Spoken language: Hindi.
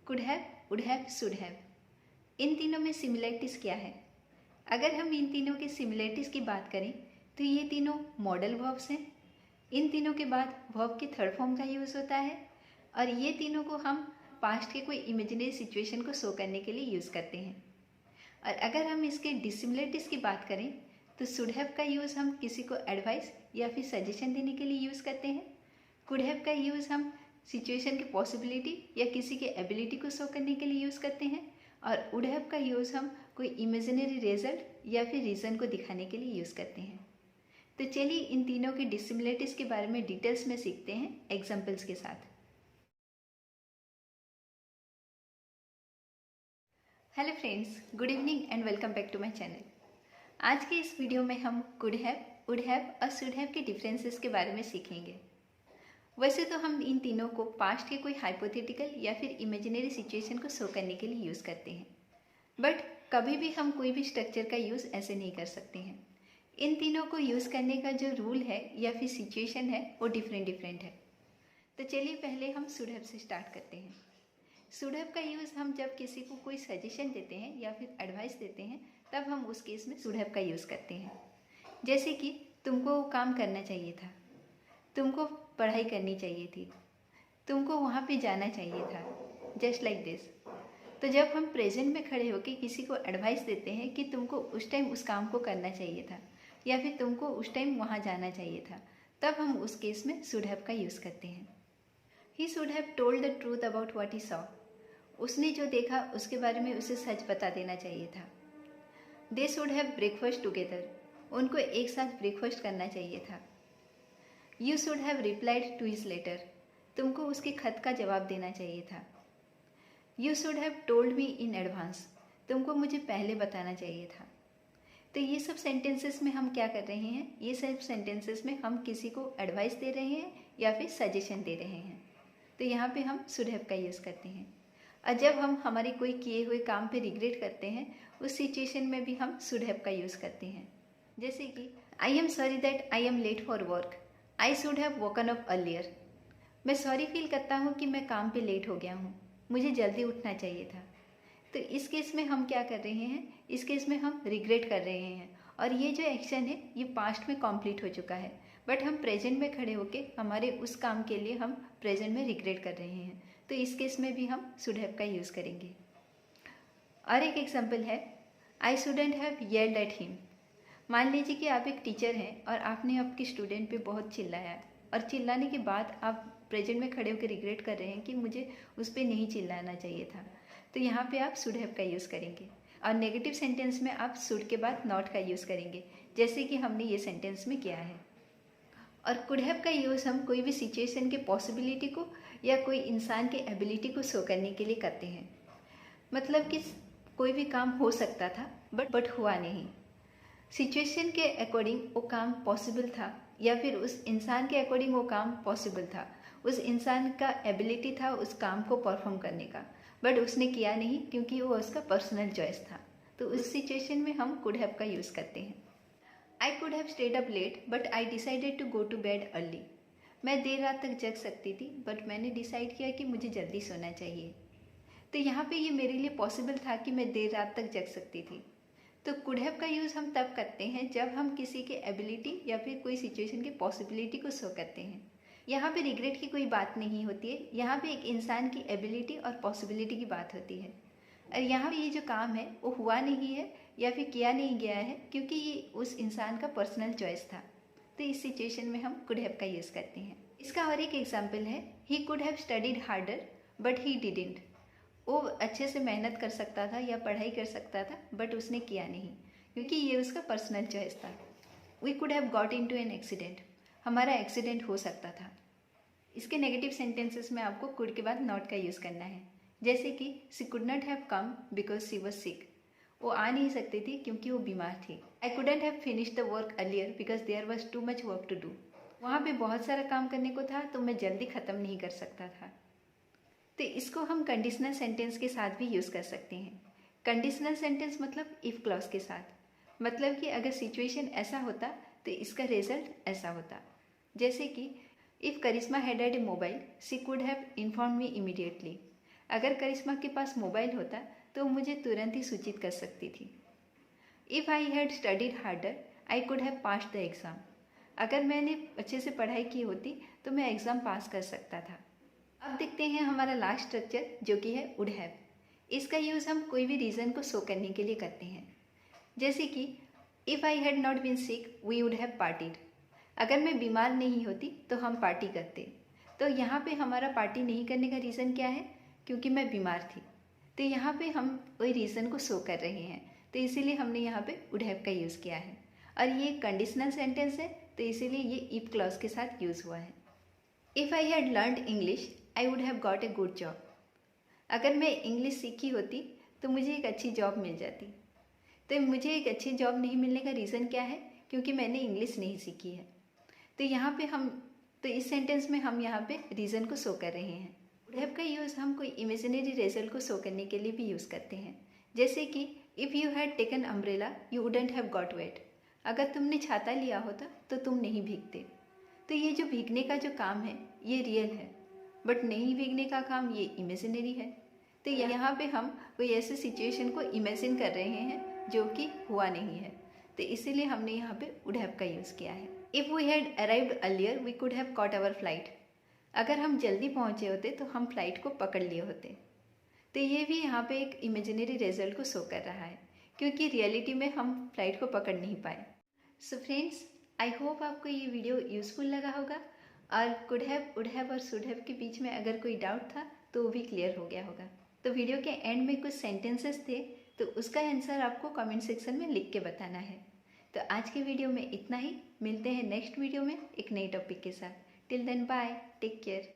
Could have, would have, should have, इन तीनों में सिमिलरिटीज़ क्या है? अगर हम इन तीनों की सिमिलरिटीज़ की बात करें तो ये तीनों मॉडल वर्ब्स हैं। इन तीनों के बाद वर्ब के थर्ड फॉर्म का यूज़ होता है और ये तीनों को हम पास्ट के कोई इमेजिनरी सिचुएशन को शो करने के लिए यूज़ करते हैं। और अगर हम इसके डिसिमिलरिटीज़ की बात करें तो शुड हैव का यूज़ हम किसी को एडवाइस या फिर सजेशन देने के लिए यूज़ करते हैं। कुड हैव का यूज़ हम सिचुएशन की पॉसिबिलिटी या किसी के एबिलिटी को शो करने के लिए यूज़ करते हैं। और वुड हैव का यूज़ हम कोई इमेजिनरी रिजल्ट या फिर रीज़न को दिखाने के लिए यूज़ करते हैं। तो चलिए इन तीनों की डिसिमिलरिटीज़ के बारे में डिटेल्स में सीखते हैं एग्जाम्पल्स के साथ। Hello friends, good evening and welcome back to my channel. आज के इस वीडियो में हम कुड हैव, वुड हैव और शुड हैव के डिफरेंसेस के बारे में सीखेंगे। वैसे तो हम इन तीनों को पास्ट के कोई हाइपोथेटिकल या फिर इमेजिनरी सिचुएशन को शो करने के लिए यूज़ करते हैं, बट कभी भी हम कोई भी स्ट्रक्चर का यूज़ ऐसे नहीं कर सकते हैं। इन तीनों को यूज़ करने का जो रूल है या फिर सिचुएशन है वो डिफरेंट है। तो चलिए पहले हम शुड हैव से स्टार्ट करते हैं। शुड हैव का यूज़ हम जब किसी को कोई सजेशन देते हैं या फिर एडवाइस देते हैं तब हम उस केस में शुड हैव का यूज़ करते हैं। जैसे कि तुमको वो काम करना चाहिए था, तुमको पढ़ाई करनी चाहिए थी, तुमको वहाँ पे जाना चाहिए था, जस्ट लाइक दिस। तो जब हम प्रेजेंट में खड़े होकर किसी को एडवाइस देते हैं कि तुमको उस टाइम उस काम को करना चाहिए था या फिर तुमको उस टाइम वहाँ जाना चाहिए था, तब हम उस केस में शुड हैव का यूज़ करते हैं। He should have told the truth about what he saw, उसने जो देखा उसके बारे में उसे सच बता देना चाहिए था। They should have breakfast together, उनको एक साथ ब्रेकफास्ट करना चाहिए था। You should have replied to his letter, तुमको उसके खत का जवाब देना चाहिए था। You should have told me in advance, तुमको मुझे पहले बताना चाहिए था। तो ये सब सेंटेंसेस में हम क्या कर रहे हैं? ये सब सेंटेंसेस में हम किसी को एडवाइस दे रहे हैं या फिर सजेशन दे रहे हैं। तो यहाँ पे हम शुड हैव का यूज़ करते हैं। और जब हम हमारे कोई किए हुए काम पे रिग्रेट करते हैं उस सिचुएशन में भी हम शुड हैव का यूज़ करते हैं। जैसे कि I am sorry that I am late for work, I should have woken up earlier, मैं सॉरी फील करता हूँ कि मैं काम पे लेट हो गया हूँ, मुझे जल्दी उठना चाहिए था। तो इस केस में हम क्या कर रहे हैं? इस केस में हम रिग्रेट कर रहे हैं और ये जो एक्शन है ये पास्ट में कंप्लीट हो चुका है, बट हम प्रेजेंट में खड़े होके हमारे उस काम के लिए हम प्रेजेंट में रिग्रेट कर रहे हैं। तो इस केस में भी हम शुड हैव का यूज़ करेंगे। और एक एग्जांपल है, I shouldn't have yelled at him. मान लीजिए कि आप एक टीचर हैं और आपने आपके स्टूडेंट पे बहुत चिल्लाया और चिल्लाने के बाद आप प्रेजेंट में खड़े होकर रिग्रेट कर रहे हैं कि मुझे उस पर नहीं चिल्लाना चाहिए था। तो यहाँ पे आप शुड हैव का यूज़ करेंगे और नेगेटिव सेंटेंस में आप शुड के बाद नॉट का यूज़ करेंगे, जैसे कि हमने ये सेंटेंस में किया है। और कुड हैव का यूज़ हम कोई भी सिचुएशन के पॉसिबिलिटी को या कोई इंसान के एबिलिटी को शो करने के लिए करते हैं। मतलब कि कोई भी काम हो सकता था बट हुआ नहीं। सिचुएशन के अकॉर्डिंग वो काम पॉसिबल था या फिर उस इंसान के अकॉर्डिंग वो काम पॉसिबल था, उस इंसान का एबिलिटी था उस काम को परफॉर्म करने का, बट उसने किया नहीं क्योंकि वो उसका पर्सनल चॉइस था। तो उस सिचुएशन में हम कुड हैव का यूज़ करते हैं। I could have stayed up late but I decided to go to bed early, मैं देर रात तक जग सकती थी बट मैंने डिसाइड किया कि मुझे जल्दी सोना चाहिए। तो यहाँ पे ये मेरे लिए पॉसिबल था कि मैं देर रात तक जग सकती थी। तो कुड हैव का यूज़ हम तब करते हैं जब हम किसी के एबिलिटी या फिर कोई सिचुएशन की पॉसिबिलिटी को शो करते हैं। यहाँ पे रिग्रेट की कोई बात नहीं होती है, यहाँ पे एक इंसान की एबिलिटी और पॉसिबिलिटी की बात होती है। और यहाँ पे ये जो काम है वो हुआ नहीं है या फिर किया नहीं गया है क्योंकि ये उस इंसान का पर्सनल चॉइस था। तो इस सिचुएशन में हम कुड हैव का यूज़ करते हैं। इसका और एक एग्जाम्पल है, he could have studied harder but he didn't, वो अच्छे से मेहनत कर सकता था या पढ़ाई कर सकता था बट उसने किया नहीं क्योंकि ये उसका पर्सनल चॉइस था। We could have got into an accident, हमारा एक्सीडेंट हो सकता था। इसके नेगेटिव सेंटेंसेस में आपको कुड के बाद नॉट का यूज़ करना है। जैसे कि she could not have come because she was sick, वो आ नहीं सकती थी क्योंकि वो बीमार थी। I couldn't have finish the work earlier because there was too much work to do, वहाँ पे बहुत सारा काम करने को था तो मैं जल्दी ख़त्म नहीं कर सकता था। तो इसको हम कंडीशनल सेंटेंस के साथ भी यूज़ कर सकते हैं। कंडीशनल सेंटेंस मतलब इफ़ क्लॉज के साथ, मतलब कि अगर सिचुएशन ऐसा होता तो इसका रिजल्ट ऐसा होता। जैसे कि if Karishma had had a mobile she could have inform me immediately, अगर करिश्मा के पास मोबाइल होता तो मुझे तुरंत ही सूचित कर सकती थी। If I had studied harder I could have passed the exam. अगर मैंने अच्छे से पढ़ाई की होती तो मैं एग्ज़ाम पास कर सकता था। अब देखते हैं हमारा लास्ट स्ट्रक्चर जो कि है वुड हैव। इसका यूज़ हम कोई भी रीज़न को शो करने के लिए करते हैं। जैसे कि if I had not been sick we would have partied. अगर मैं बीमार नहीं होती तो हम पार्टी करते। तो यहाँ पे हमारा पार्टी नहीं करने का रीज़न क्या है? क्योंकि मैं बीमार थी। तो यहाँ पे हम वही रीज़न को शो कर रहे हैं, तो इसीलिए हमने यहाँ पे वुड हैव का यूज़ किया है। और ये कंडीशनल सेंटेंस है, तो इसीलिए ये इफ क्लॉज के साथ यूज़ हुआ है। If I had learned English I would have got a good job. अगर मैं इंग्लिश सीखी होती तो मुझे एक अच्छी जॉब मिल जाती। तो मुझे एक अच्छी जॉब नहीं मिलने का रीज़न क्या है? क्योंकि मैंने इंग्लिश नहीं सीखी है। तो यहाँ पे तो इस सेंटेंस में हम यहाँ पे रीज़न को शो कर रहे हैं। वुड हैव का यूज़ हम कोई इमेजिनरी रिजल्ट को शो करने के लिए भी यूज़ करते हैं। जैसे कि if you had taken umbrella you wouldn't have got wet. अगर तुमने छाता लिया होता तो तुम नहीं भीगते। तो ये जो भीगने का जो काम है ये रियल है, बट नहीं भीगने का काम ये इमेजिनरी है। तो यहाँ पे हम कोई ऐसे सिचुएशन को इमेजिन कर रहे हैं जो कि हुआ नहीं है, तो इसीलिए हमने यहाँ पे वुड हैव का यूज़ किया है। If we had arrived earlier we could have caught our flight. अगर हम जल्दी पहुँचे होते तो हम फ्लाइट को पकड़ लिए होते। तो ये भी यहाँ पे एक इमेजिनरी रिजल्ट को शो कर रहा है, क्योंकि रियलिटी में हम फ्लाइट को पकड़ नहीं पाए। सो फ्रेंड्स, आई होप आपको ये वीडियो यूज़फुल लगा होगा और कुड हैव, वुड हैव और शुड हैव के बीच में अगर कोई डाउट था तो वो भी क्लियर हो गया होगा। तो वीडियो के एंड में कुछ सेंटेंसेस थे, तो उसका आंसर आपको कमेंट सेक्शन में लिख के बताना है। तो आज के वीडियो में इतना ही। मिलते हैं नेक्स्ट वीडियो में एक नई टॉपिक के साथ। Till then bye, take care.